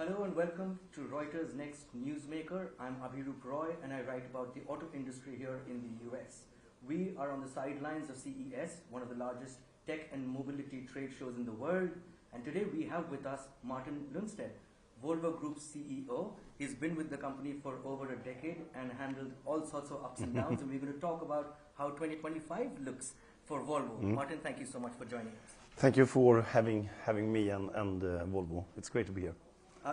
Hello and welcome to Reuters' Next Newsmaker. I'm Abhirup and I write about the auto industry here in the US. We are on the sidelines of CES, one of the largest tech and mobility trade shows in the world. And today we have with us Martin Lundstedt, Volvo Group's CEO. He's been with the company for over a decade and handled all sorts of ups and downs. And we're going to talk about how 2025 looks for Volvo. Martin, thank you so much for joining us. Thank you for having me and Volvo. It's great to be here.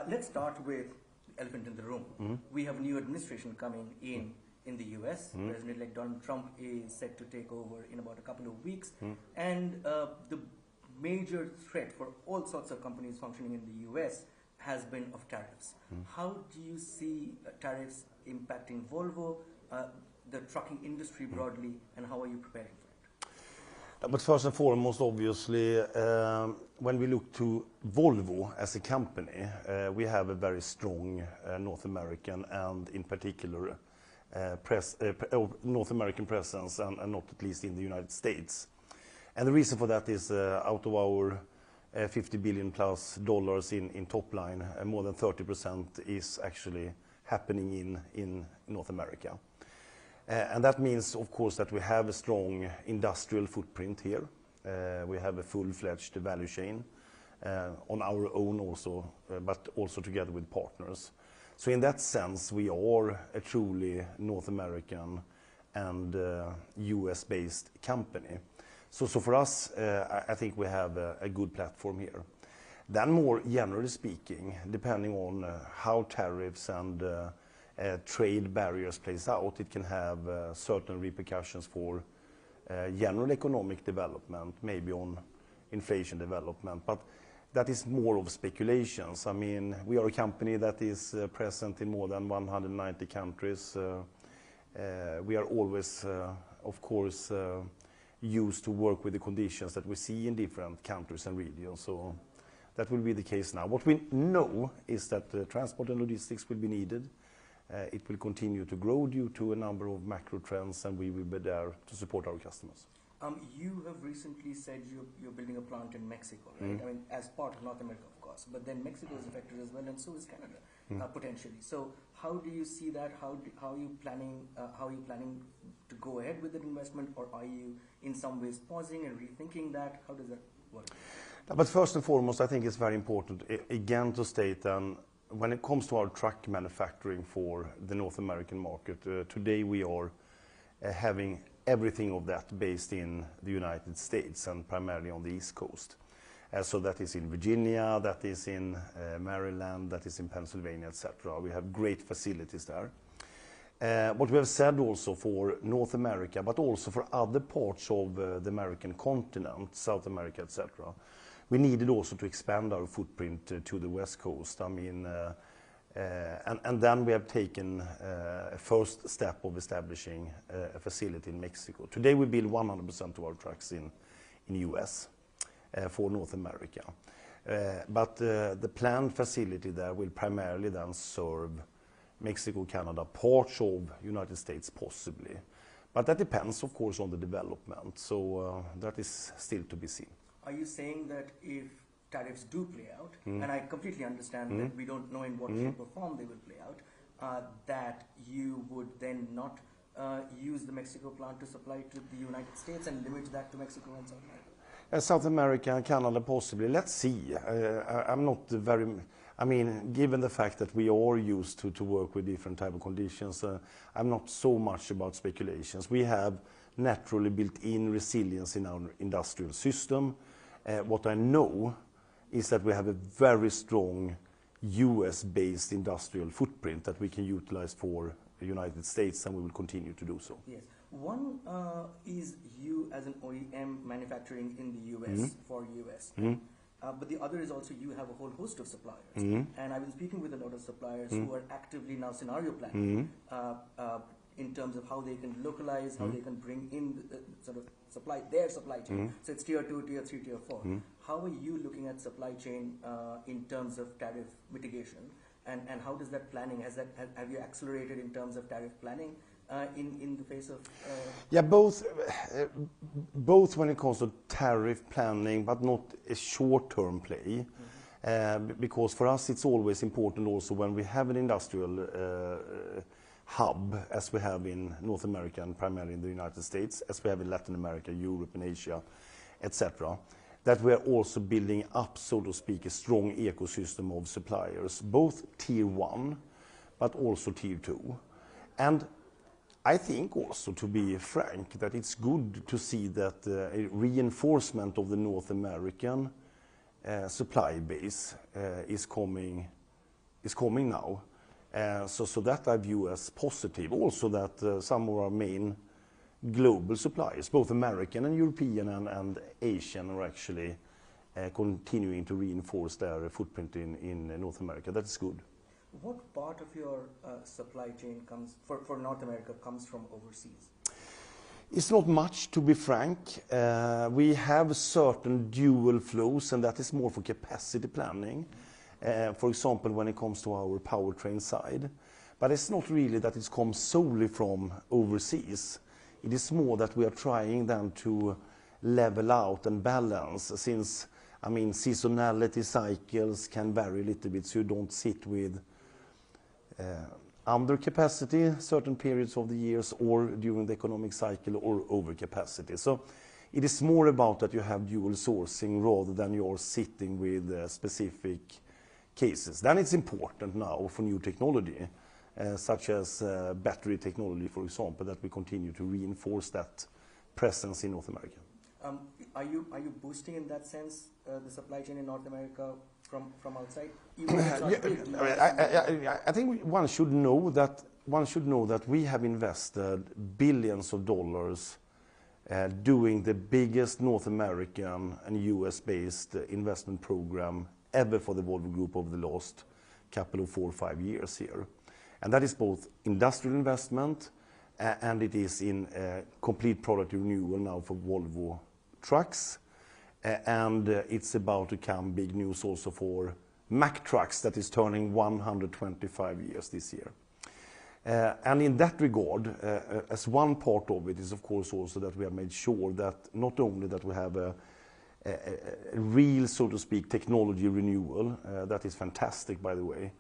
Let's start with the elephant in the room. We have a new administration coming in the US. President-elect Donald Trump is set to take over in about a couple of weeks. And the major threat for all sorts of companies functioning in the US has been of tariffs. How do you see tariffs impacting Volvo, the trucking industry broadly, and how are you preparing for it? But first and foremost, obviously, when we look to Volvo as a company, we have a very strong North American and in particular North American presence and not at least in the United States. And the reason for that is out of our $50 billion plus in top line, more than 30% is actually happening in North America. And that means, of course, that we have a strong industrial footprint here. We have a full-fledged value chain on our own also, but also together with partners. So in that sense, we are a truly North American and US-based company. So for us, I think we have a good platform here. Then more generally speaking, depending on how tariffs and trade barriers plays out, it can have certain repercussions for general economic development, maybe on inflation development, but that is more of speculations. I mean, we are a company that is present in more than 190 countries. We are always, of course, used to work with the conditions that we see in different countries and regions, so that will be the case now. What we know is that transport and logistics will be needed. It will continue to grow due to a number of macro trends, and we will be there to support our customers. You have recently said you're building a plant in Mexico, right? I mean, as part of North America, of course, but then Mexico is affected as well, and so is Canada, potentially. So, how do you see that? How are you planning? How are you planning to go ahead with that investment, or are you in some ways pausing and rethinking that? How does that work? But first and foremost, I think it's very important again to state when it comes to our truck manufacturing for the North American market, today we are having everything of that based in the United States and primarily on the East Coast. So that is in Virginia, that is in Maryland, that is in Pennsylvania, etc. We have great facilities there. What we have said also for North America, but also for other parts of the American continent, South America, etc., we needed also to expand our footprint to the West Coast. I mean, and then we have taken a first step of establishing a facility in Mexico. Today we build 100% of our trucks in US for North America. But the planned facility there will primarily then serve Mexico, Canada, parts of United States possibly. But that depends, of course, on the development. So that is still to be seen. Are you saying that if tariffs do play out, and I completely understand that we don't know in what shape or form they will play out, that you would then not use the Mexico plant to supply to the United States and limit that to Mexico and South America? South America and Canada possibly. Let's see. I'm not very... I mean, given the fact that we are used to work with different type of conditions, I'm not so much about speculations. We have naturally built-in resilience in our industrial system. What I know is that we have a very strong US-based industrial footprint that we can utilize for the United States, and we will continue to do so. Yes. One is you as an OEM manufacturing in the US for US. But the other is also you have a whole host of suppliers. And I've been speaking with a lot of suppliers who are actively now scenario planning in terms of how they can localize, how they can bring in sort of their supply chain. So it's tier 2, tier 3, tier 4. How are you looking at supply chain in terms of tariff mitigation? And how does that planning, have you accelerated in terms of tariff planning in the face of... Yeah, both when it comes to tariff planning, but not a short-term play. Because for us it's always important also when we have an industrial hub, as we have in North America and primarily in the United States, as we have in Latin America, Europe and Asia, etc., that we are also building up, so to speak, a strong ecosystem of suppliers, both tier 1 but also tier 2. And I think also, to be frank, that it's good to see that a reinforcement of the North American supply base is coming now. So that I view as positive. Also that some of our main global suppliers, both American and European and Asian, are actually continuing to reinforce their footprint in North America. That is good. What part of your supply chain comes for North America comes from overseas? It's not much, to be frank. We have certain dual flows, and that is more for capacity planning. For example, when it comes to our powertrain side. But it's not really that it comes solely from overseas. It is more that we are trying then to level out and balance, since, I mean, seasonality cycles can vary a little bit, so you don't sit with under capacity certain periods of the years, or during the economic cycle, or over capacity. So it is more about that you have dual sourcing rather than you're sitting with specific cases. Then it's important now for new technology, such as battery technology, for example, that we continue to reinforce that presence in North America. Are you boosting in that sense the supply chain in North America from outside? I think one should know that we have invested billions of dollars doing the biggest North American and US-based investment program ever for the Volvo Group over the last couple of 4 or 5 years here. And that is both industrial investment and it is in complete product renewal now for Volvo trucks. And it's about to come big news also for Mack trucks that is turning 125 years this year. And in that regard, as one part of it is of course also that we have made sure that not only that we have a real, so to speak, technology renewal, that is fantastic by the way,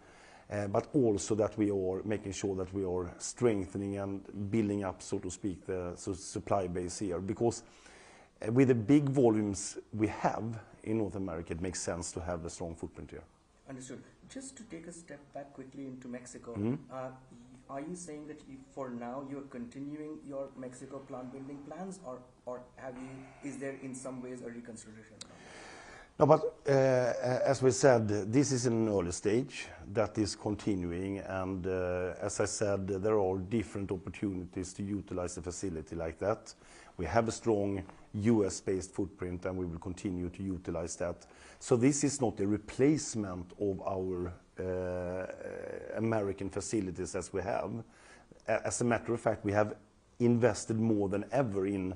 but also that we are making sure that we are strengthening and building up, so to speak, the supply base here. Because with the big volumes we have in North America, it makes sense to have a strong footprint here. Understood. Just to take a step back quickly into Mexico, are you saying that for now you're continuing your Mexico plant building plans, or is there in some ways a reconsideration? No, but as we said, this is in an early stage that is continuing, and as I said, there are different opportunities to utilize a facility like that. We have a strong US-based footprint, and we will continue to utilize that. So this is not a replacement of our American facilities as we have. As a matter of fact, we have invested more than ever in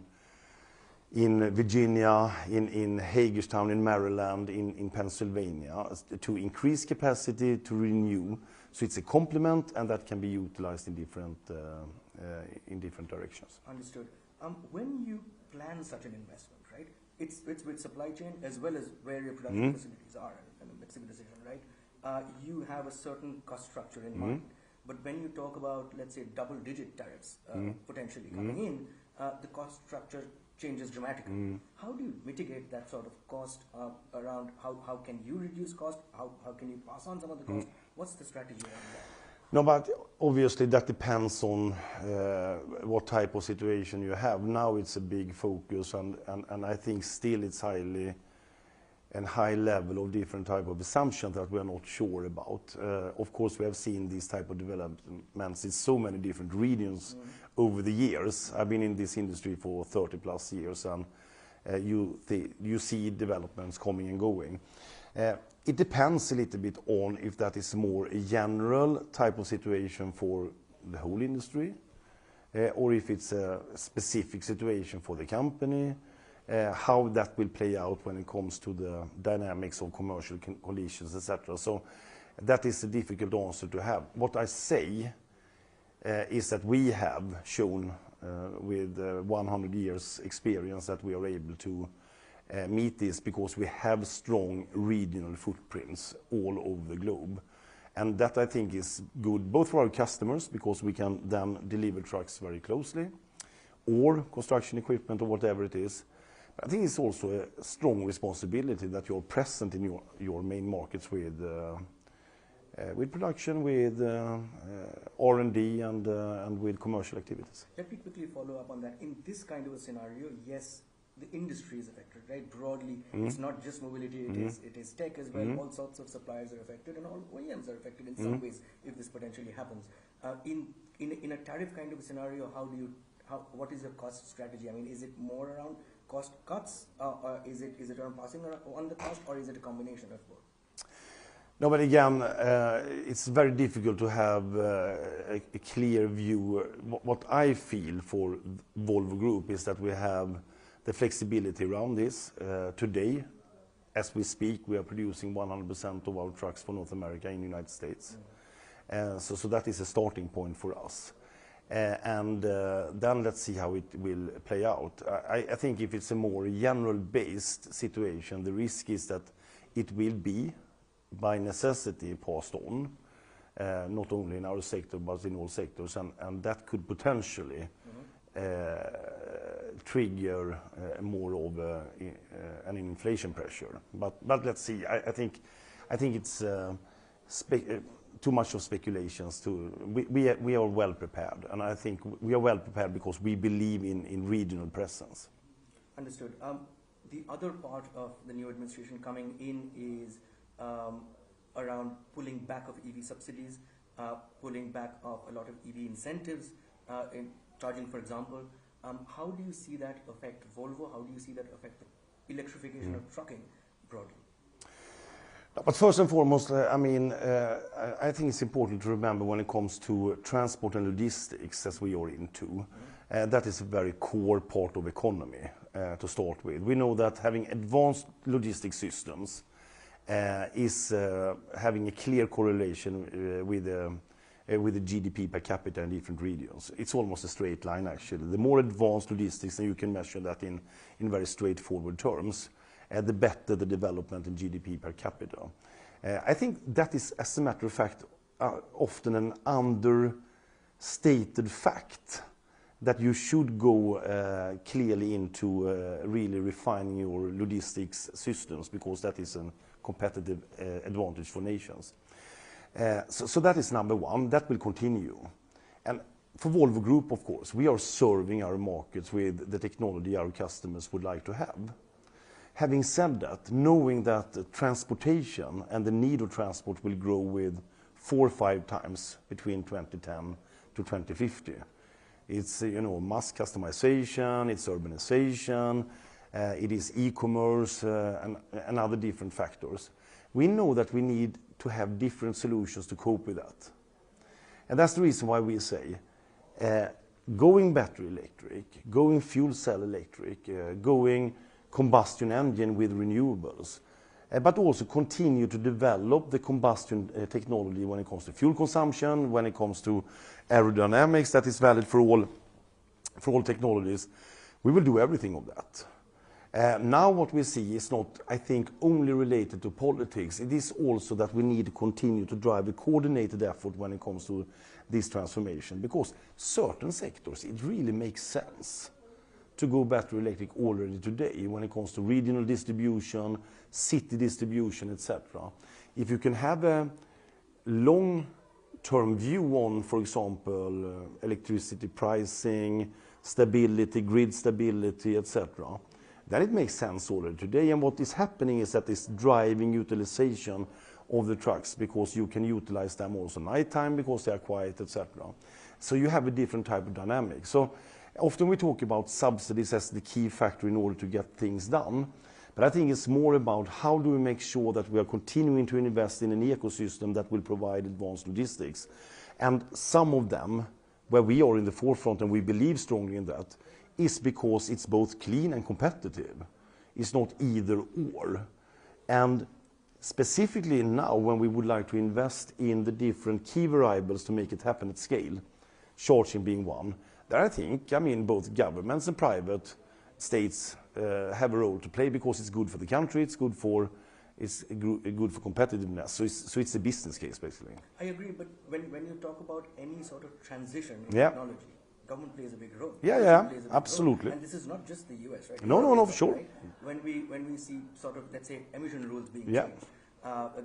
Virginia, in Hagerstown, in Maryland, in Pennsylvania, to increase capacity, to renew. So it's a complement, and that can be utilized in different directions. Understood. When you plan such an investment, right? It's with supply chain as well as where your production facilities are, and a Mexico decision, right? You have a certain cost structure in mind. But when you talk about, let's say, double-digit tariffs potentially coming in, the cost structure changes dramatically. How do you mitigate that sort of cost around? How can you reduce cost? How can you pass on some of the cost? What's the strategy around that? No, but obviously that depends on what type of situation you have. Now it's a big focus, and I think still it's high level of different type of assumptions that we are not sure about. Of course, we have seen these type of developments in so many different regions over the years. I've been in this industry for 30 plus years, and you see developments coming and going. It depends a little bit on if that is more a general type of situation for the whole industry, or if it's a specific situation for the company, how that will play out when it comes to the dynamics of commercial conditions, etc. So that is a difficult answer to have. What I say is that we have shown with 100 years experience that we are able to meet this because we have strong regional footprints all over the globe. And that I think is good both for our customers because we can then deliver trucks very closely, or construction equipment or whatever it is. But I think it's also a strong responsibility that you're present in your main markets with production, with R&D and with commercial activities. Let me quickly follow up on that. In this kind of a scenario, yes, the industry is affected, right? Broadly, it's not just mobility, it is tech as well. All sorts of suppliers are affected, and all OEMs are affected in some ways if this potentially happens. In a tariff kind of a scenario, what is your cost strategy? I mean, is it more around cost cuts, or is it around passing on the cost, or is it a combination of both? No, but again, it's very difficult to have a clear view. What I feel for Volvo Group is that we have the flexibility around this. Today, as we speak, we are producing 100% of our trucks for North America in the United States. So that is a starting point for us. And then let's see how it will play out. I think if it's a more general-based situation, the risk is that it will be, by necessity, passed on, not only in our sector, but in all sectors. And that could potentially trigger more of an inflation pressure. But let's see. I think it's too much of speculations. We are well prepared, and I think we are well prepared because we believe in regional presence. Understood. The other part of the new administration coming in is around pulling back of EV subsidies, pulling back of a lot of EV incentives, in charging, for example. How do you see that affect Volvo? How do you see that affect the electrification of trucking broadly? But first and foremost, I mean, I think it's important to remember when it comes to transport and logistics, as we are into, that is a very core part of economy to start with. We know that having advanced logistics systems is having a clear correlation with the GDP per capita in different regions. It's almost a straight line, actually. The more advanced logistics, and you can measure that in very straightforward terms, the better the development in GDP per capita. I think that is, as a matter of fact, often an understated fact, that you should go clearly into really refining your logistics systems, because that is a competitive advantage for nations. So that is number one. That will continue. And for Volvo Group, of course, we are serving our markets with the technology our customers would like to have. Having said that, knowing that transportation and the need of transport will grow with 4 or 5 times between 2010 to 2050. It's mass customization, it's urbanization, it is e-commerce and other different factors. We know that we need to have different solutions to cope with that. And that's the reason why we say going battery electric, going fuel cell electric, going combustion engine with renewables, but also continue to develop the combustion technology when it comes to fuel consumption, when it comes to aerodynamics that is valid for all technologies. We will do everything of that. Now what we see is not, I think, only related to politics. It is also that we need to continue to drive a coordinated effort when it comes to this transformation, because certain sectors, it really makes sense to go battery electric already today when it comes to regional distribution, city distribution, etc. If you can have a long-term view on, for example, electricity pricing, stability, grid stability, etc., then it makes sense already today. And what is happening is that it's driving utilization of the trucks, because you can utilize them also nighttime because they are quiet, etc. So you have a different type of dynamic. So often we talk about subsidies as the key factor in order to get things done. But I think it's more about how do we make sure that we are continuing to invest in an ecosystem that will provide advanced logistics. And some of them, where we are in the forefront and we believe strongly in that, is because it's both clean and competitive. It's not either or. And specifically now, when we would like to invest in the different key variables to make it happen at scale, charging being one, there I think, both governments and private states have a role to play because it's good for the country, it's good for competitiveness. So it's a business case basically. I agree, but when you talk about any sort of transition in technology, government plays a big role. Yeah, absolutely. And this is not just the US, right? No, for sure. Right? When we see sort of, let's say, emission rules being changed,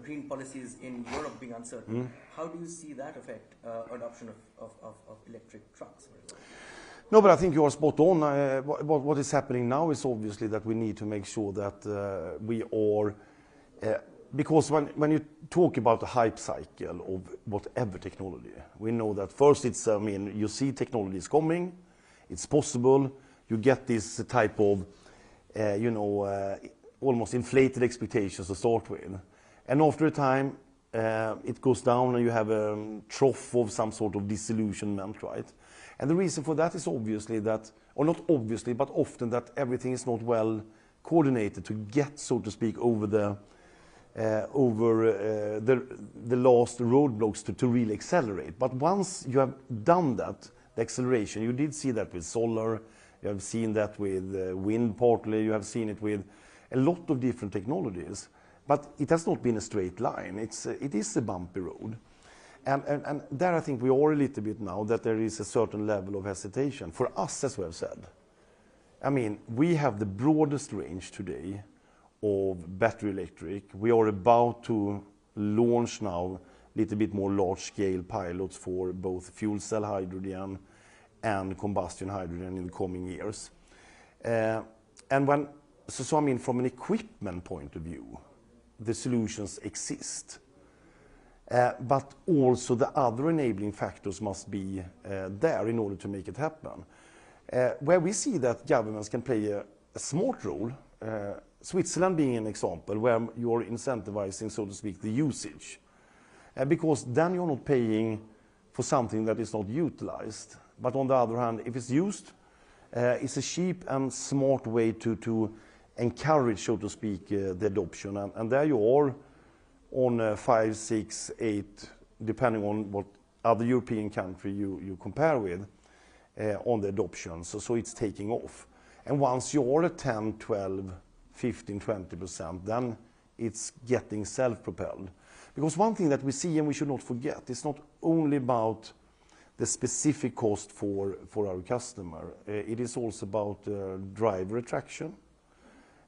green policies in Europe being uncertain, how do you see that affect adoption of electric trucks, for example? No, but I think you are spot on. What is happening now is obviously that we need to make sure that we are, because when you talk about the hype cycle of whatever technology, we know that first it's, you see technology is coming, it's possible, you get this type of, almost inflated expectations to start with. And after a time, it goes down and you have a trough of some sort of disillusionment, right? And the reason for that is obviously that, or not obviously, but often that everything is not well coordinated to get, so to speak, over the last roadblocks to really accelerate. But once you have done that, the acceleration, you did see that with solar, you have seen that with wind partly, you have seen it with a lot of different technologies. But it has not been a straight line. It is a bumpy road. And there I think we are a little bit now that there is a certain level of hesitation. For us, as we have said, we have the broadest range today of battery electric. We are about to launch now a little bit more large-scale pilots for both fuel cell hydrogen and combustion hydrogen in the coming years. From an equipment point of view, the solutions exist. But also the other enabling factors must be there in order to make it happen. Where we see that governments can play a smart role, Switzerland being an example, where you're incentivizing, so to speak, the usage. Because then you're not paying for something that is not utilized. But on the other hand, if it's used, it's a cheap and smart way to encourage, so to speak, the adoption. And there you are on 5, 6, 8, depending on what other European country you compare with, on the adoption. So it's taking off. And once you're at 10, 12, 15, 20%, then it's getting self-propelled. Because one thing that we see, and we should not forget, it's not only about the specific cost for our customer. It is also about driver attraction.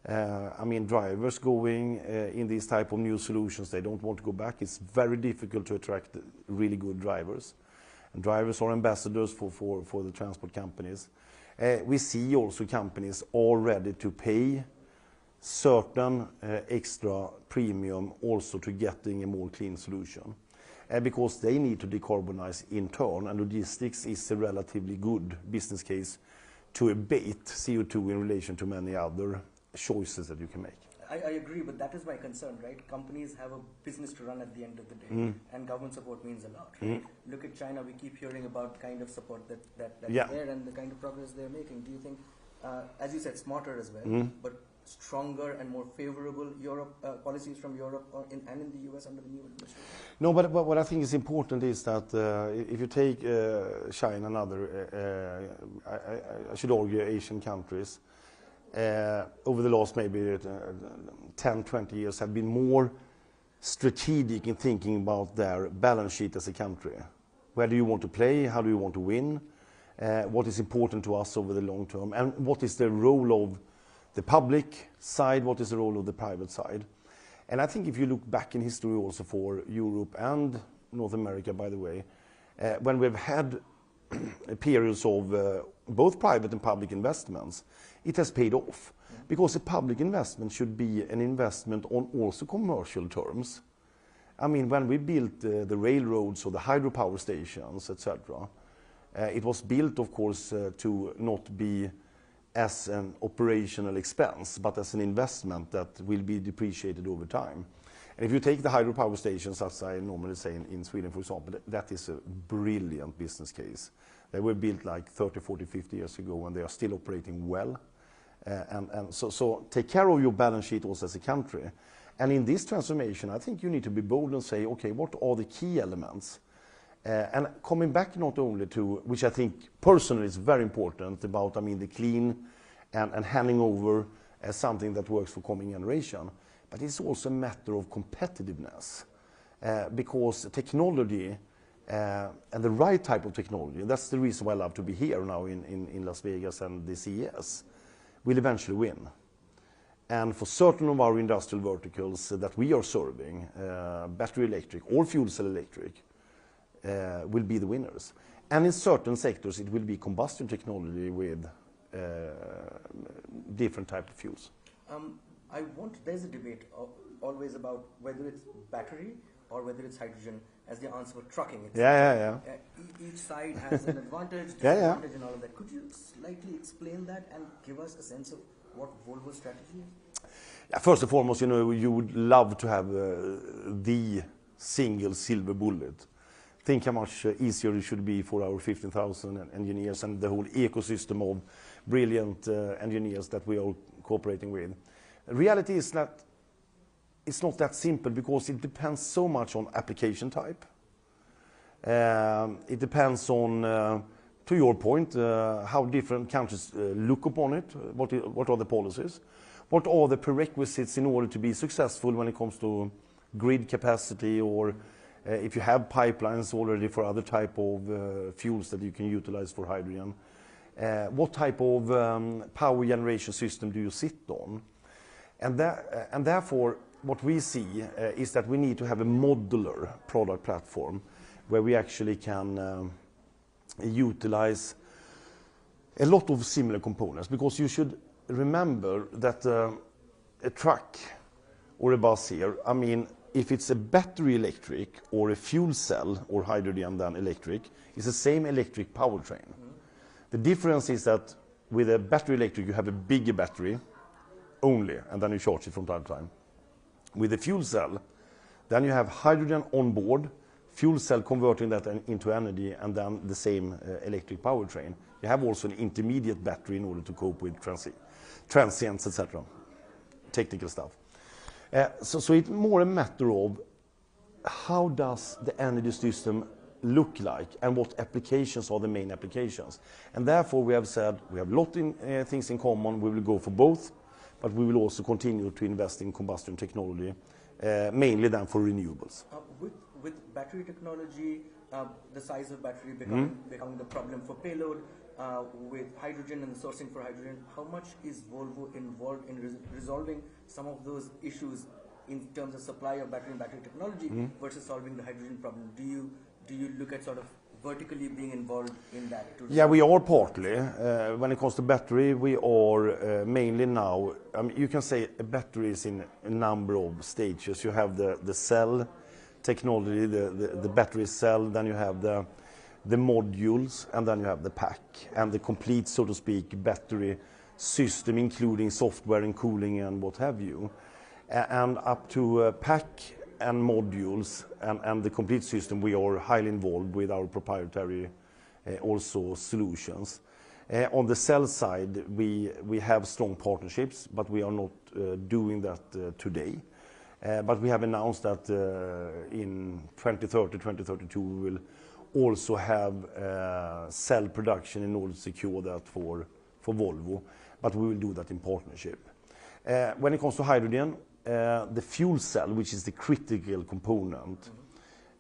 Drivers going in these type of new solutions, they don't want to go back. It's very difficult to attract really good drivers. And drivers are ambassadors for the transport companies. We see also companies are ready to pay certain extra premium also to getting a more clean solution. Because they need to decarbonize in turn, and logistics is a relatively good business case to abate CO2 in relation to many other choices that you can make. I agree, but that is my concern, right? Companies have a business to run at the end of the day, and government support means a lot, right? Look at China, we keep hearing about the kind of support that's there and the kind of progress they're making. Do you think, as you said, smarter as well, but stronger and more favorable policies from Europe and in the US under the new administration? No, but what I think is important is that if you take China and other, I should argue, Asian countries, over the last maybe 10, 20 years have been more strategic in thinking about their balance sheet as a country. Where do you want to play? How do you want to win? What is important to us over the long term? And what is the role of the public side? What is the role of the private side? And I think if you look back in history also for Europe and North America, by the way, when we've had periods of both private and public investments, it has paid off. Because a public investment should be an investment on also commercial terms. When we built the railroads or the hydropower stations, etc., it was built, of course, to not be as an operational expense, but as an investment that will be depreciated over time. And if you take the hydropower stations, as I normally say in Sweden, for example, that is a brilliant business case. They were built like 30, 40, 50 years ago, and they are still operating well. So take care of your balance sheet also as a country. And in this transformation, I think you need to be bold and say, okay, what are the key elements? And coming back not only to, which I think personally is very important, about the clean and handing over something that works for coming generation. But it's also a matter of competitiveness, because technology and the right type of technology, that's the reason why I love to be here now in Las Vegas and the CES, will eventually win. And for certain of our industrial verticals that we are serving, battery electric or fuel cell electric will be the winners. And in certain sectors it will be combustion technology with different type of fuels. There's a debate always about whether it's battery or whether it's hydrogen as the answer for trucking. Each side has an advantage, disadvantage and all of that. Could you slightly explain that and give us a sense of what Volvo's strategy is? Yeah, first and foremost, you would love to have the single silver bullet. Think how much easier it should be for our 15,000 engineers and the whole ecosystem of brilliant engineers that we are cooperating with. The reality is that it's not that simple because it depends so much on application type. It depends on, to your point, how different countries look upon it, what are the policies, what are the prerequisites in order to be successful when it comes to grid capacity, or if you have pipelines already for other type of fuels that you can utilize for hydrogen. What type of power generation system do you sit on? And therefore, what we see is that we need to have a modular product platform where we actually can utilize a lot of similar components, because you should remember that a truck or a bus here, I mean, if it's a battery electric or a fuel cell or hydrogen then electric, it's the same electric powertrain. The difference is that with a battery electric you have a bigger battery only, and then you charge it from time to time. With a fuel cell, then you have hydrogen on board, fuel cell converting that into energy, and then the same electric powertrain. You have also an intermediate battery in order to cope with transients, etc. Technical stuff. So it's more a matter of how does the energy system look like and what applications are the main applications. And therefore we have said we have a lot of things in common, we will go for both, but we will also continue to invest in combustion technology, mainly then for renewables. With battery technology, the size of battery becoming the problem for payload, with hydrogen and the sourcing for hydrogen, how much is Volvo involved in resolving some of those issues in terms of supply of battery and battery technology versus solving the hydrogen problem? Do you look at sort of vertically being involved in that? Yeah, we are partly. When it comes to battery, we are mainly now, you can say a battery is in a number of stages. You have the cell technology, the battery cell, then you have the modules, and then you have the pack, and the complete, so to speak, battery system, including software and cooling and what have you. And up to pack and modules and the complete system, we are highly involved with our proprietary also solutions. On the cell side, we have strong partnerships, but we are not doing that today. But we have announced that in 2030, 2032, we will also have cell production in order to secure that for Volvo, but we will do that in partnership. When it comes to hydrogen, the fuel cell, which is the critical component,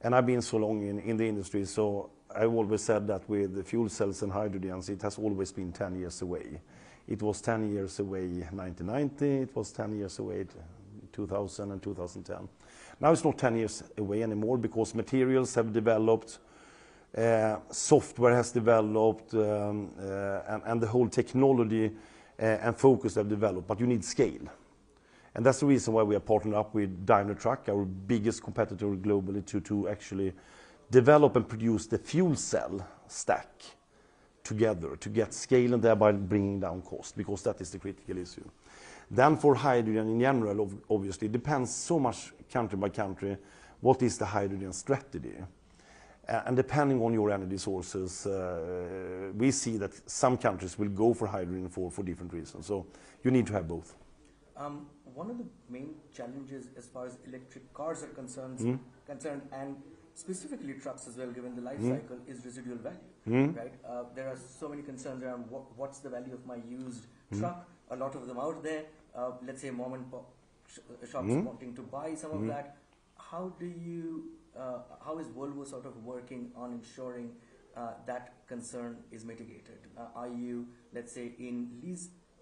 and I've been so long in the industry, so I've always said that with the fuel cells and hydrogens, it has always been 10 years away. It was 10 years away in 1990, it was 10 years away 2000 and 2010. Now it's not 10 years away anymore because materials have developed, software has developed, and the whole technology and focus have developed, but you need scale. And that's the reason why we are partnered up with Daimler Truck, our biggest competitor globally, to actually develop and produce the fuel cell stack together to get scale and thereby bringing down cost, because that is the critical issue. Then for hydrogen in general, obviously, it depends so much country by country, what is the hydrogen strategy? And depending on your energy sources, we see that some countries will go for hydrogen for different reasons. So you need to have both. One of the main challenges as far as electric cars are concerned, and specifically trucks as well, given the life cycle, is residual value. Right? There are so many concerns around what's the value of my used truck, a lot of them out there, let's say mom and pop shops wanting to buy some of that. How is Volvo sort of working on ensuring that concern is mitigated? Are you, let's say, in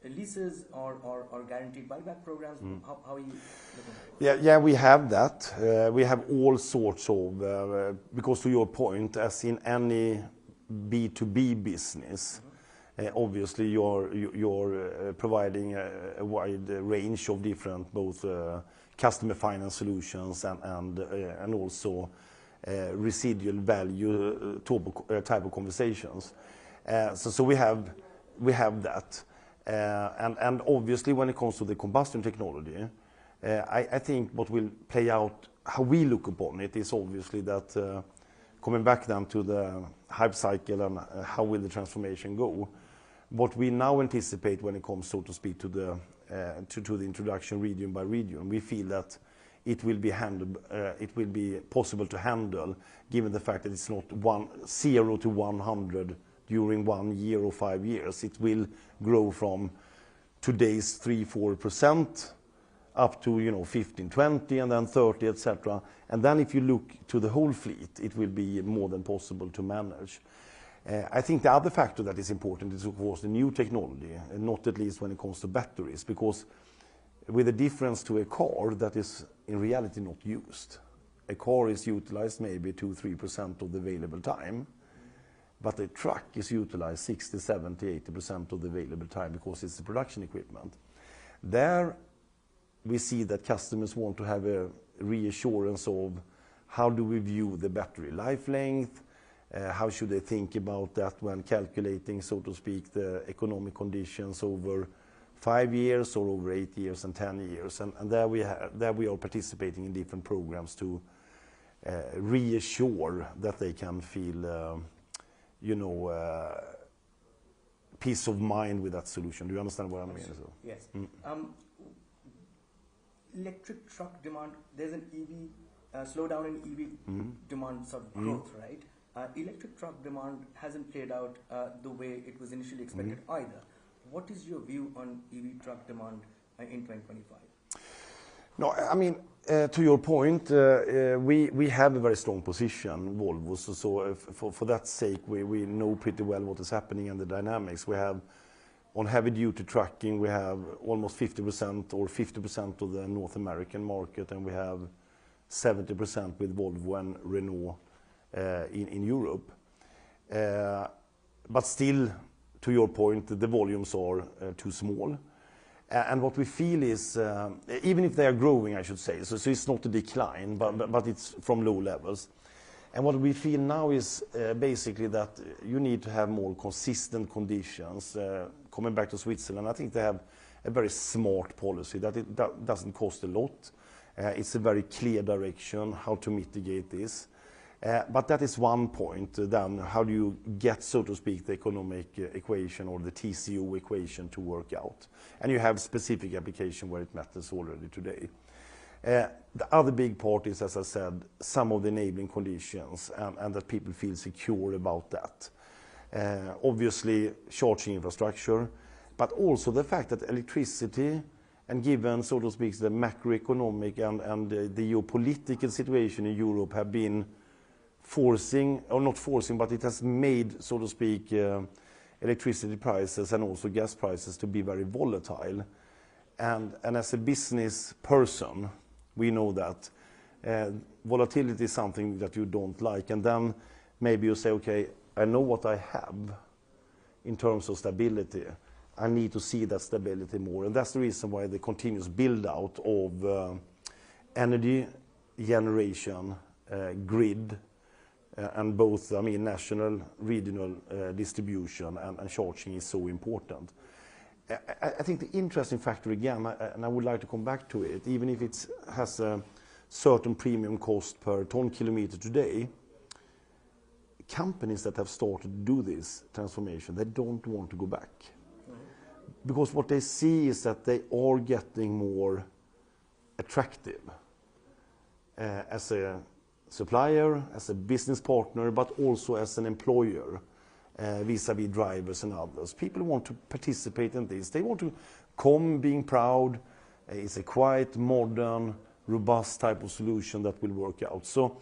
leases or guaranteed buyback programs? How are you looking at it? Yeah, we have that. We have all sorts of, because to your point, as in any B2B business, obviously you're providing a wide range of different both customer finance solutions and also residual value type of conversations. So we have that. And obviously when it comes to the combustion technology, I think what will play out, how we look upon it, is obviously that coming back then to the hype cycle and how will the transformation go. What we now anticipate when it comes, so to speak, to the introduction region by region, we feel that it will be possible to handle, given the fact that it's not 0 to 100 during 1 year or 5 years. It will grow from today's 3-4% up to 15, 20, and then 30, etc. And then if you look to the whole fleet, it will be more than possible to manage. I think the other factor that is important is, of course, the new technology, and not at least when it comes to batteries, because with a difference to a car that is in reality not used. A car is utilized maybe 2-3% of the available time, but a truck is utilized 60, 70, 80% of the available time because it's the production equipment. There we see that customers want to have a reassurance of how do we view the battery life length, how should they think about that when calculating, so to speak, the economic conditions over 5 years or over 8 years and 10 years. And there we are participating in different programs to reassure that they can feel, peace of mind with that solution. Do you understand what I mean? So, yes. Electric truck demand, there's an EV slowdown in EV demand sort of growth, right? Electric truck demand hasn't played out the way it was initially expected either. What is your view on EV truck demand in 2025? No, I mean, to your point, we have a very strong position, Volvo. So for that sake, we know pretty well what is happening and the dynamics. We have, on heavy-duty trucking, we have almost 50% or 50% of the North American market, and we have 70% with Volvo and Renault in Europe. But still, to your point, the volumes are too small. And what we feel is, even if they are growing, I should say, so it's not a decline, but it's from low levels. And what we feel now is basically that you need to have more consistent conditions. Coming back to Switzerland, I think they have a very smart policy that that doesn't cost a lot. It's a very clear direction how to mitigate this. But that is one point. Then how do you get, so to speak, the economic equation or the TCO equation to work out? And you have specific application where it matters already today. The other big part is, as I said, some of the enabling conditions and that people feel secure about that. Obviously, charging infrastructure, but also the fact that electricity, and given, so to speak, the macroeconomic and the geopolitical situation in Europe have been forcing, or not forcing, but it has made, so to speak, electricity prices and also gas prices to be very volatile. And as a business person, we know that volatility is something that you don't like. And then maybe you say, okay, I know what I have in terms of stability. I need to see that stability more. And that's the reason why the continuous build out of energy generation, grid, and both, I mean, national, regional distribution and charging is so important. I think the interesting factor again, and I would like to come back to it, even if it has a certain premium cost per ton kilometer today, companies that have started to do this transformation, they don't want to go back. Because what they see is that they are getting more attractive as a supplier, as a business partner, but also as an employer. vis-à-vis drivers and others. People want to participate in this. They want to come being proud. It's a quite modern, robust type of solution that will work out. So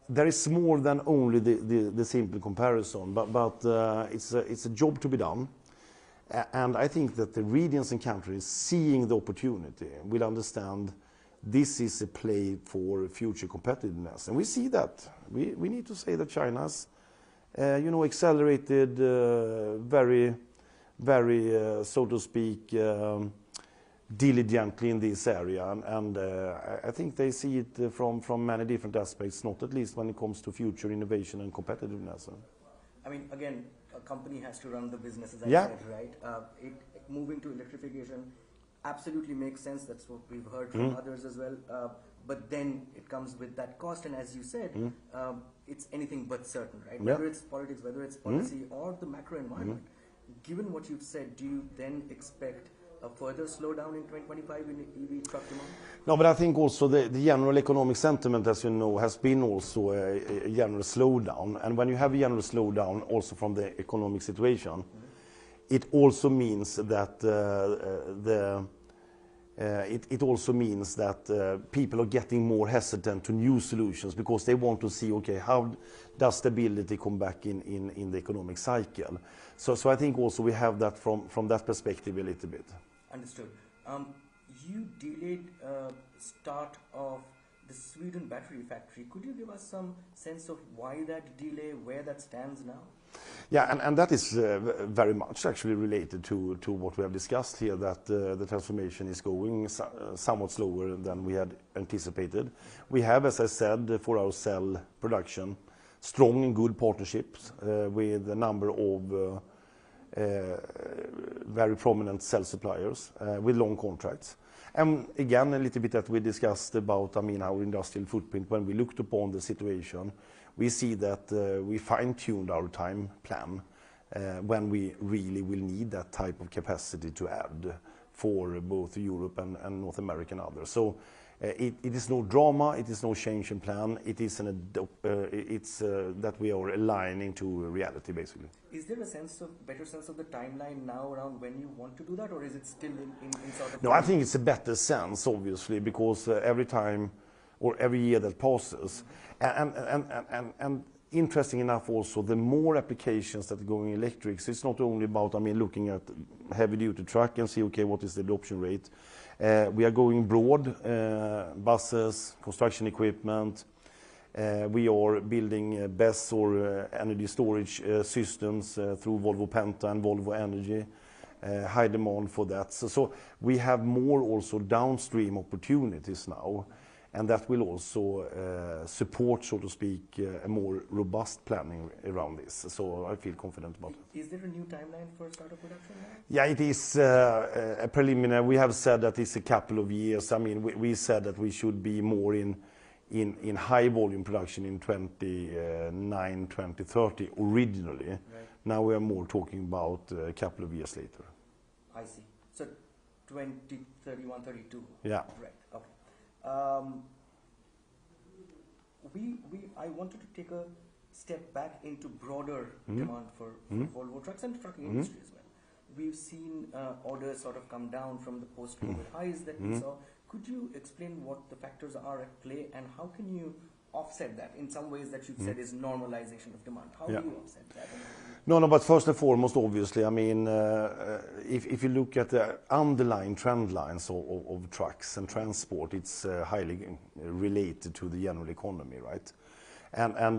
there is more than only the simple comparison, but it's a job to be done. And I think that the regions and countries seeing the opportunity will understand this is a play for future competitiveness. And we see that. We need to say that China's accelerated very, so to speak, diligently in this area. And I think they see it from many different aspects, not at least when it comes to future innovation and competitiveness. I mean, again, a company has to run the business, as I said, right? Moving to electrification absolutely makes sense. That's what we've heard from others as well. But then it comes with that cost, and as you said, it's anything but certain, right? Whether it's politics, whether it's policy, or the macro environment. Given what you've said, do you then expect a further slowdown in 2025 in EV truck demand? No, but I think also the general economic sentiment, as you know, has been also a general slowdown. And when you have a general slowdown also from the economic situation, it also means that people are getting more hesitant to new solutions because they want to see, okay, how does stability come back in the economic cycle? So I think also we have that from that perspective a little bit. Understood. You delayed start of the Sweden battery factory. Could you give us some sense of why that delay, where that stands now? Yeah, and that is very much actually related to what we have discussed here, that the transformation is going somewhat slower than we had anticipated. We have, as I said, for our cell production, strong and good partnerships with a number of very prominent cell suppliers with long contracts. And again, a little bit that we discussed about, our industrial footprint. When we looked upon the situation, we see that we fine-tuned our time plan when we really will need that type of capacity to add for both Europe and North America and others. So it is no drama, it is no change in plan, it is that we are aligning to reality, basically. Is there a better sense of the timeline now around when you want to do that, or is it still in sort of... No, I think it's a better sense, obviously, because every time or every year that passes, and interesting enough also, the more applications that are going electric, so it's not only about, looking at heavy-duty truck and see, okay, what is the adoption rate. We are going broad, buses, construction equipment. We are building BESS or energy storage systems through Volvo Penta and Volvo Energy. High demand for that. So we have more also downstream opportunities now, and that will also support, so to speak, a more robust planning around this. So I feel confident about it. Is there a new timeline for start of production now? Yeah, it is a preliminary. We have said that it's a couple of years. We said that we should be more in high volume production in 29, 2030 originally. Right. Now we are more talking about a couple of years later. I see. So 2031, 32. Yeah. Right. Okay. I wanted to take a step back into broader demand for Volvo trucks and trucking industry as well. We've seen orders sort of come down from the post-COVID highs that we saw. Could you explain what the factors are at play and how can you offset that in some ways that you've said is normalization of demand? How do you offset that? No, but first and foremost, obviously, if you look at the underlying trend lines of trucks and transport, it's highly related to the general economy, right? And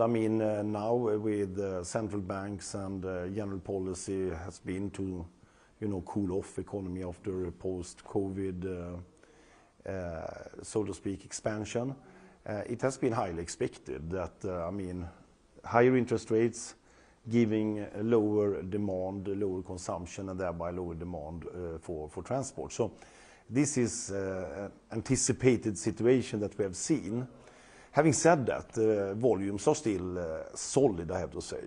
now with central banks and general policy has been to, cool off economy after post-COVID, so to speak, expansion. It has been highly expected that, higher interest rates giving lower demand, lower consumption, and thereby lower demand for transport. So this is an anticipated situation that we have seen. Having said that, volumes are still solid, I have to say.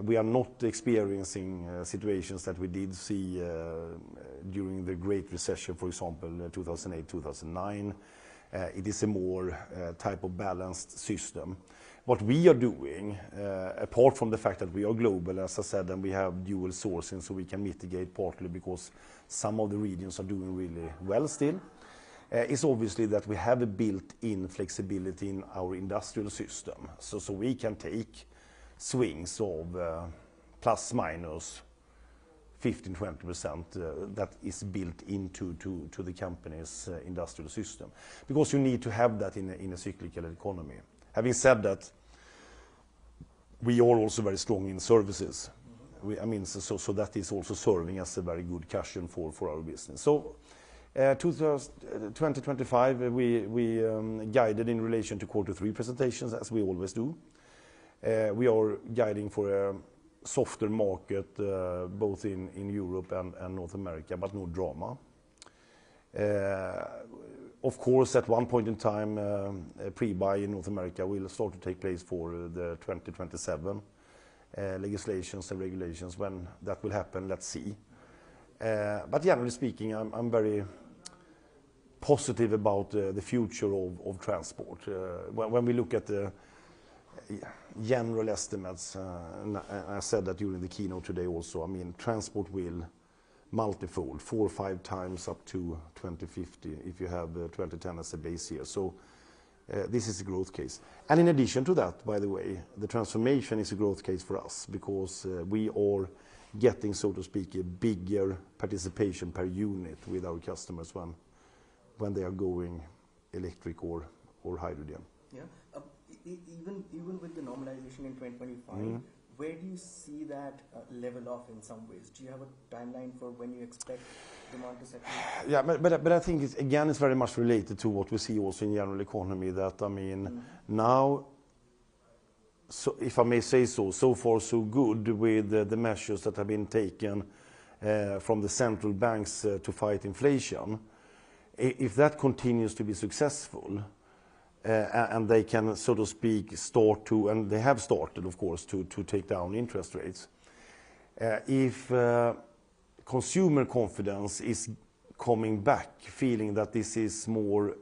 We are not experiencing situations that we did see during the Great Recession, for example, 2008, 2009. It is a more type of balanced system. What we are doing, apart from the fact that we are global, as I said, and we have dual sourcing, so we can mitigate partly because some of the regions are doing really well still, is obviously that we have a built-in flexibility in our industrial system. So we can take swings of plus minus 15-20% that is built into the company's industrial system. Because you need to have that in a cyclical economy. Having said that, we are also very strong in services. So that is also serving as a very good cushion for our business. So 2025, we guided in relation to Q3 presentations, as we always do. We are guiding for a softer market, both in Europe and North America, but no drama. Of course, at one point in time, pre-buy in North America will start to take place for the 2027 legislations and regulations. When that will happen, let's see. But generally speaking, I'm very positive about the future of transport. When we look at the general estimates, and I said that during the keynote today also, I mean, transport will multifold 4 or 5 times up to 2050 if you have 2010 as a base year. So this is a growth case. And in addition to that, by the way, the transformation is a growth case for us because we are getting, so to speak, a bigger participation per unit with our customers when they are going electric or hydrogen. Yeah. Even with the normalization in 2025, where do you see that level off in some ways? Do you have a timeline for when you expect demand to settle? Yeah, but I think it's very much related to what we see also in general economy. That I mean, now, so if I may say so far so good with the measures that have been taken from the central banks to fight inflation. If that continues to be successful. And they can, so to speak, start to, and they have started, of course, to take down interest rates. If consumer confidence is coming back, feeling that this is more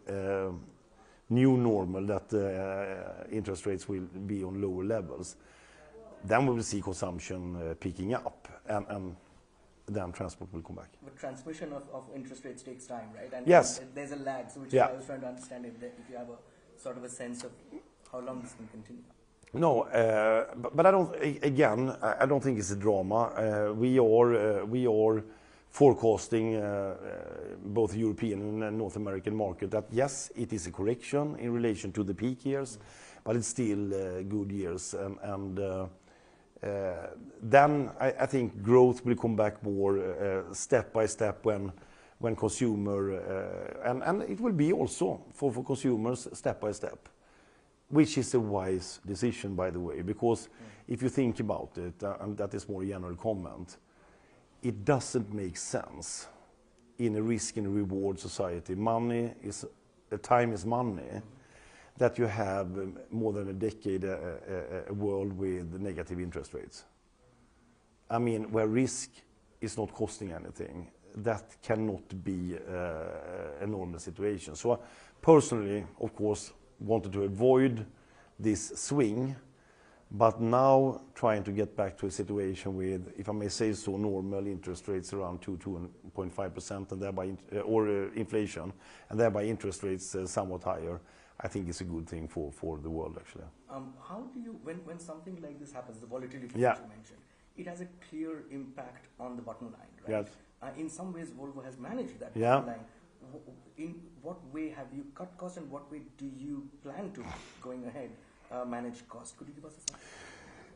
new normal, that interest rates will be on lower levels, then we will see consumption picking up, and then transport will come back. But transmission of interest rates takes time, right? And yes. And there's a lag, so which I was trying to understand if you have a sort of a sense of how long this can continue. No, but I don't think it's a drama. We are forecasting both European and North American market that yes, it is a correction in relation to the peak years, but it's still good years. And then I think growth will come back more step by step when consumer and it will be also for consumers step by step, which is a wise decision, by the way, because if you think about it, and that is more a general comment, it doesn't make sense in a risk and reward society. Time is money, that you have more than a decade a world with negative interest rates. I mean, where risk is not costing anything, that cannot be a normal situation. So personally, of course, wanted to avoid this swing, but now trying to get back to a situation with, if I may say so, normal interest rates around 2.5%, and thereby inflation, and thereby interest rates somewhat higher. I think it's a good thing for the world, actually. How do you, when something like this happens, the volatility that you mentioned, it has a clear impact on the bottom line, right? Yes. In some ways, Volvo has managed that bottom line. In what way have you cut costs, and what way do you plan to, going ahead, manage costs? Could you give us a sense?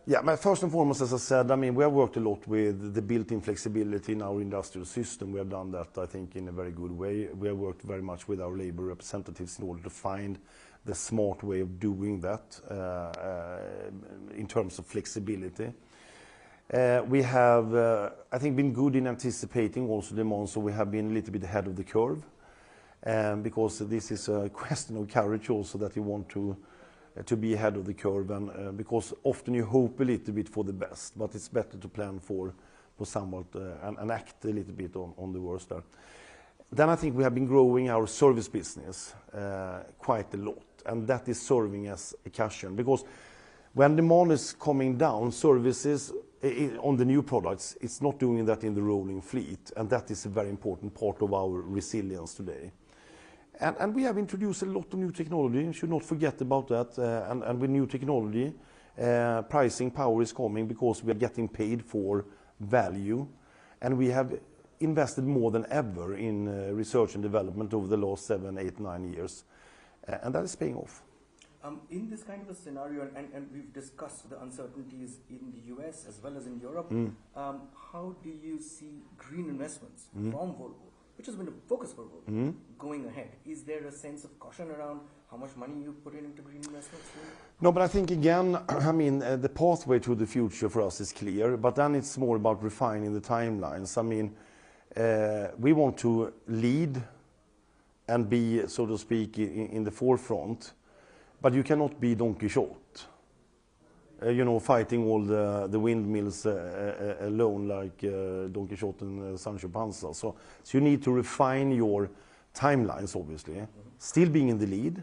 Yeah, but first and foremost, as I said, I mean, we have worked a lot with the built-in flexibility in our industrial system. We have done that, I think, in a very good way. We have worked very much with our labor representatives in order to find the smart way of doing that in terms of flexibility. We have, I think, been good in anticipating also demand, so we have been a little bit ahead of the curve, because this is a question of courage also, that you want to be ahead of the curve, and because often you hope a little bit for the best, but it's better to plan for somewhat and act a little bit on the worst there. Then I think we have been growing our service business quite a lot, and that is serving as a cushion, because when demand is coming down, services on the new products, it's not doing that in the rolling fleet, and that is a very important part of our resilience today. And we have introduced a lot of new technology, should not forget about that, and with new technology, pricing power is coming because we are getting paid for value, and we have invested more than ever in research and development over the last 7, 8, 9 years, and that is paying off. In this kind of a scenario, and we've discussed the uncertainties in the US as well as in Europe, how do you see green investments from Volvo, which has been a focus for Volvo, going ahead? Is there a sense of caution around how much money you put into green investments? No, but I think again, I mean, the pathway to the future for us is clear, but then it's more about refining the timelines. I mean, we want to lead and be, so to speak, in the forefront, but you cannot be Don Quixote, fighting all the windmills alone like Don Quixote and Sancho Panza. So you need to refine your timelines, obviously, still being in the lead,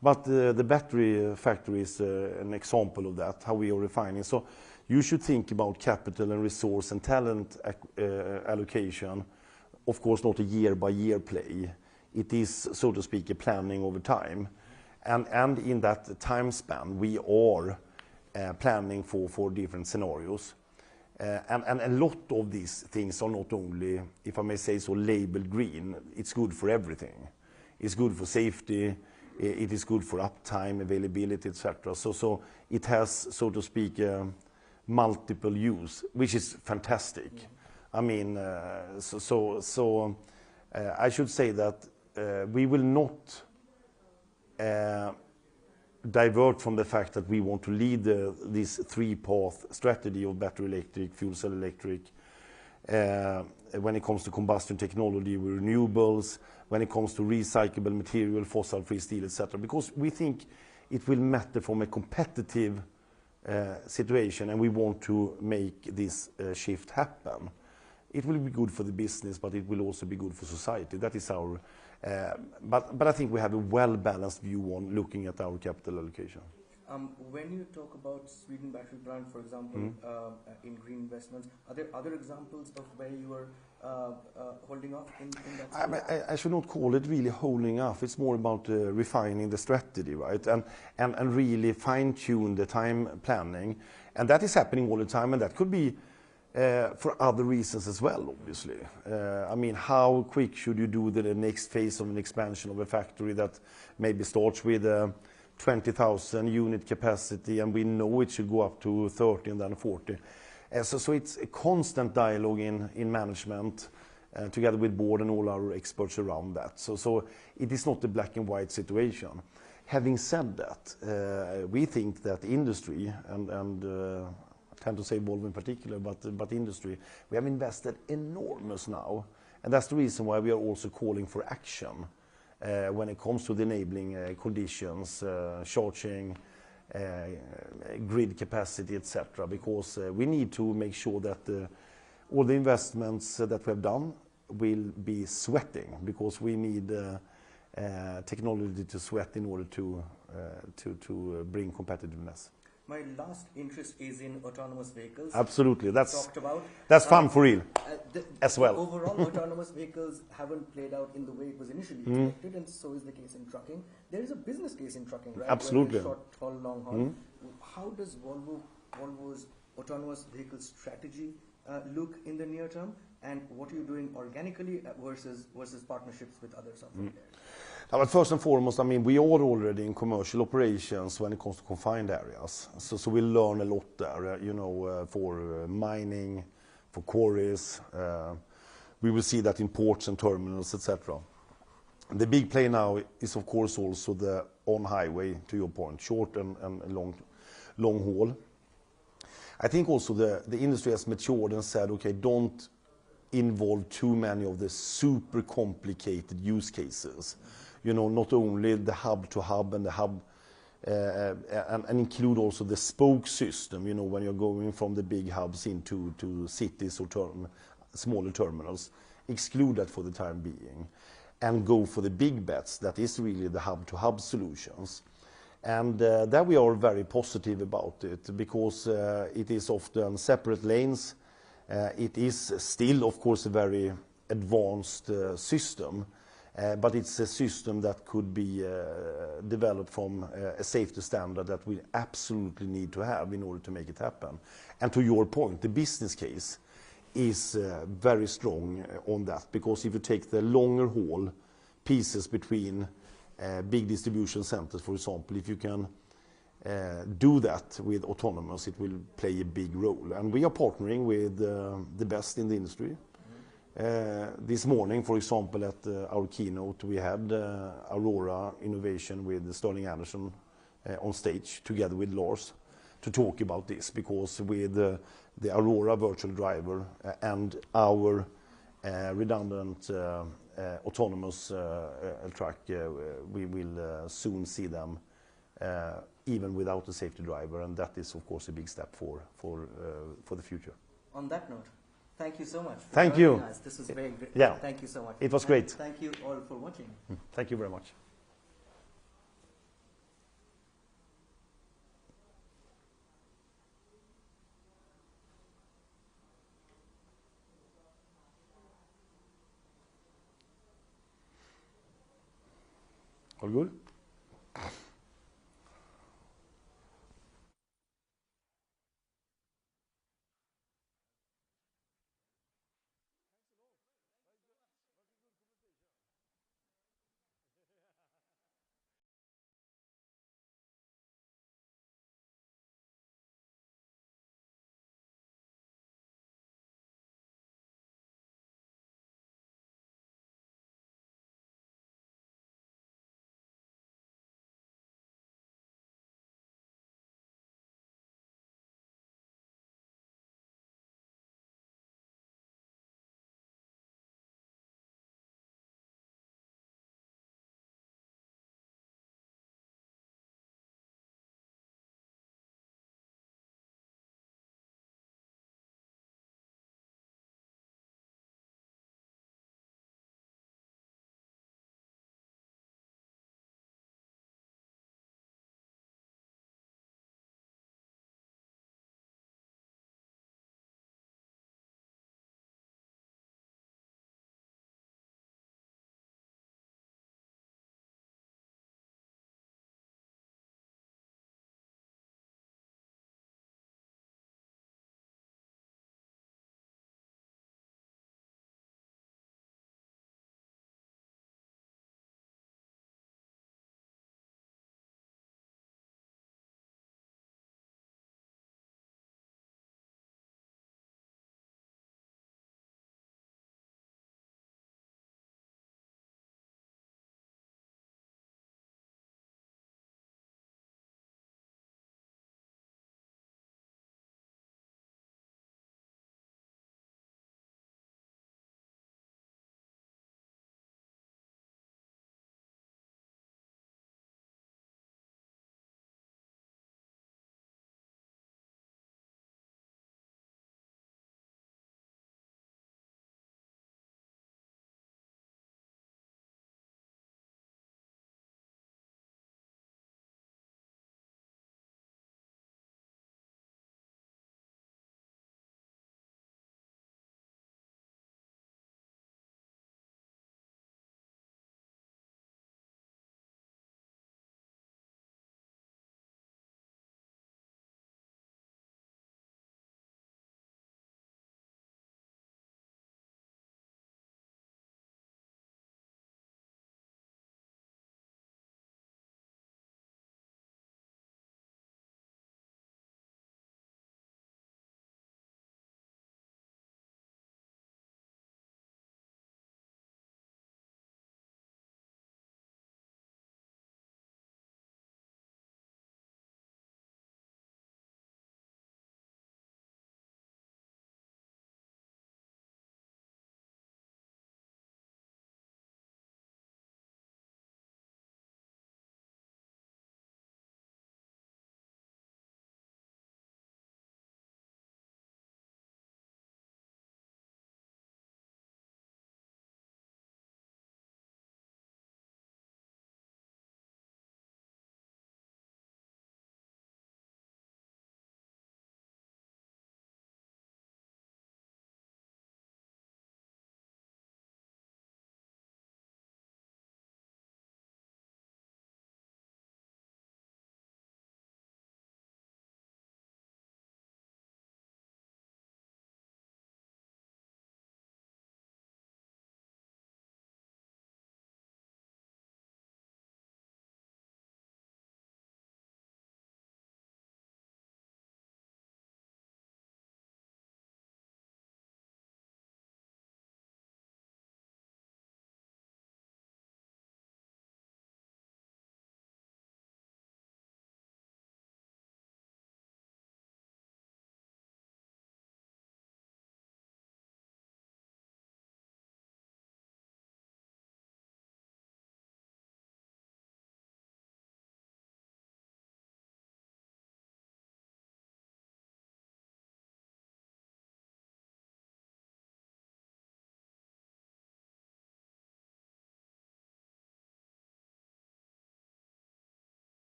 but the battery factory is an example of that, how we are refining. So you should think about capital and resource and talent allocation, of course not a year-by-year play. It is, so to speak, a planning over time. And in that time span, we are planning for different scenarios. And a lot of these things are not only, if I may say so, labeled green. It's good for everything. It's good for safety. It is good for uptime, availability, etc. So it has, so to speak, multiple use, which is fantastic. I mean, I should say that we will not divert from the fact that we want to lead this three-path strategy of battery electric, fuel cell electric, when it comes to combustion technology with renewables, when it comes to recyclable material, fossil-free steel, etc. Because we think it will matter from a competitive situation, and we want to make this shift happen. It will be good for the business, but it will also be good for society. That is our. But I think we have a well-balanced view on looking at our capital allocation. When you talk about Sweden battery plant, for example, in green investments, are there other examples of where you are holding off in that? I should not call it really holding off. It's more about refining the strategy, right? And really fine-tune the time planning. And that is happening all the time, and that could be for other reasons as well, obviously. I mean, how quick should you do the next phase of an expansion of a factory that maybe starts with 20,000 unit capacity, and we know it should go up to 30 and then 40. So it's a constant dialogue in management, together with board and all our experts around that. So it is not a black and white situation. Having said that, we think that industry, and I tend to say Volvo in particular, but industry, we have invested enormous now, and that's the reason why we are also calling for action when it comes to the enabling conditions, charging, grid capacity, etc. Because we need to make sure that all the investments that we have done will be sweating, because we need technology to sweat in order to bring competitiveness. My last interest is in autonomous vehicles. Absolutely, that's fun for real as well. Overall, autonomous vehicles haven't played out in the way it was initially expected, and so is the case in trucking. There is a business case in trucking, right? Absolutely. Short haul, long haul. How does Volvo's autonomous vehicle strategy look in the near term, and what are you doing organically versus partnerships with others out there? But first and foremost, I mean, we are already in commercial operations when it comes to confined areas. So we learn a lot there, for mining, for quarries. We will see that in ports and terminals, etc. The big play now is, of course, also the on-highway, to your point, short and long haul. I think also the industry has matured and said, okay, don't involve too many of the super complicated use cases. Not only the hub to hub and the hub, and include also the spoke system, when you're going from the big hubs into cities or smaller terminals. exclude that for the time being and go for the big bets that is really the hub-to-hub solutions. And that we are very positive about it, because it is often separate lanes. It is still, of course, a very advanced system, but it's a system that could be developed from a safety standard that we absolutely need to have in order to make it happen. And to your point, the business case is very strong on that, because if you take the longer haul pieces between big distribution centers, for example, if you can do that with autonomous, it will play a big role. And we are partnering with the best in the industry. This morning, for example, at our keynote, we had Aurora Innovation with Sterling Anderson on stage together with Lars to talk about this, because with the Aurora virtual driver and our redundant autonomous truck, we will soon see them even without a safety driver, and that is, of course, a big step for the future. On that note, thank you so much. Thank you. Us. This was very great. Yeah. Thank you so much. It was great. Thank you all for watching. Thank you very much. All good?